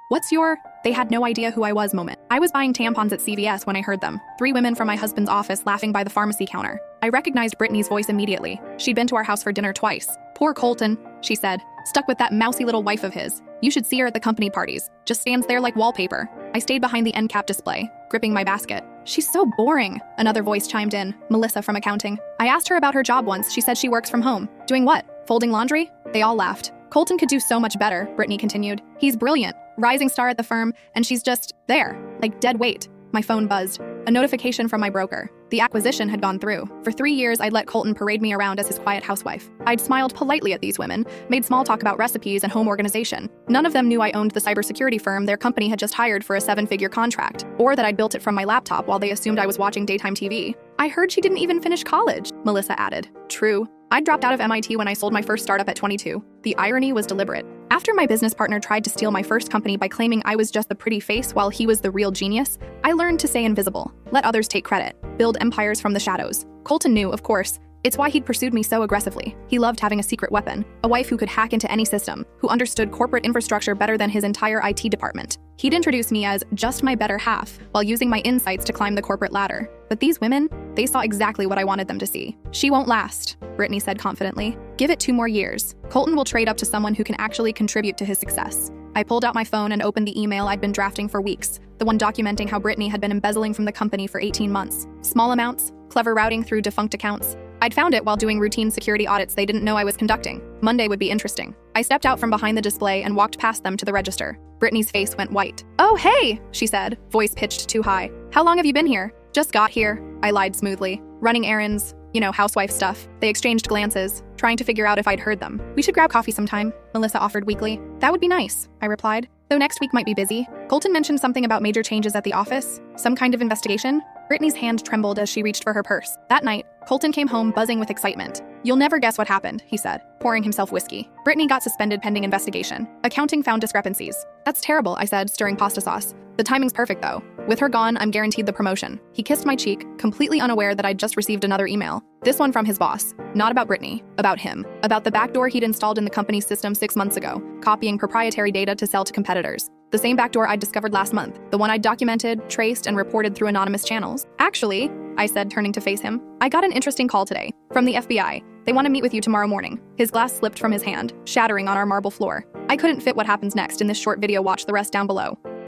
What's your... They had no idea who I was moment. I was buying tampons at CVS when I heard them. 3 women from my husband's office laughing by the pharmacy counter. I recognized Brittany's voice immediately. She'd been to our house for dinner twice. Poor Colton, she said, stuck with that mousy little wife of his. You should see her at the company parties. Just stands there like wallpaper. I stayed behind the end cap display, gripping my basket. She's so boring, another voice chimed in, Melissa from accounting. I asked her about her job once. She said she works from home. Doing what? Folding laundry? They all laughed. Colton could do so much better, Brittany continued. He's brilliant, rising star at the firm, and she's just there, like dead weight. My phone buzzed. A notification from my broker. The acquisition had gone through. For 3 years, I'd let Colton parade me around as his quiet housewife. I'd smiled politely at these women, made small talk about recipes and home organization. None of them knew I owned the cybersecurity firm their company had just hired for a 7-figure contract, or that I'd built it from my laptop while they assumed I was watching daytime TV. I heard she didn't even finish college, Melissa added. True. I dropped out of MIT when I sold my first startup at 22. The irony was deliberate. After my business partner tried to steal my first company by claiming I was just the pretty face while he was the real genius, I learned to stay invisible, let others take credit, build empires from the shadows. Colton knew, of course. It's why he'd pursued me so aggressively. He loved having a secret weapon, a wife who could hack into any system, who understood corporate infrastructure better than his entire IT department. He'd introduce me as just my better half, while using my insights to climb the corporate ladder. But these women, they saw exactly what I wanted them to see. She won't last, Brittany said confidently. Give it 2 more years. Colton will trade up to someone who can actually contribute to his success. I pulled out my phone and opened the email I'd been drafting for weeks, the one documenting how Brittany had been embezzling from the company for 18 months. Small amounts, clever routing through defunct accounts. I'd found it while doing routine security audits they didn't know I was conducting. Monday would be interesting. I stepped out from behind the display and walked past them to the register. Brittany's face went white. Oh, hey, she said, voice pitched too high. How long have you been here? Just got here, I lied smoothly. Running errands, housewife stuff. They exchanged glances, trying to figure out if I'd heard them. We should grab coffee sometime, Melissa offered weakly. That would be nice, I replied, though next week might be busy. Colton mentioned something about major changes at the office, some kind of investigation. Brittany's hand trembled as she reached for her purse. That night, Colton came home buzzing with excitement. You'll never guess what happened, he said, pouring himself whiskey. Brittany got suspended pending investigation. Accounting found discrepancies. That's terrible, I said, stirring pasta sauce. The timing's perfect, though. With her gone, I'm guaranteed the promotion. He kissed my cheek, completely unaware that I'd just received another email. This one from his boss. Not about Brittany, about him. About the backdoor he'd installed in the company's system 6 months ago, copying proprietary data to sell to competitors. The same backdoor I'd discovered last month, the one I'd documented, traced, and reported through anonymous channels. Actually, I said, turning to face him, I got an interesting call today. From the FBI. They want to meet with you tomorrow morning. His glass slipped from his hand, shattering on our marble floor. I couldn't fit what happens next in this short video. Watch the rest down below.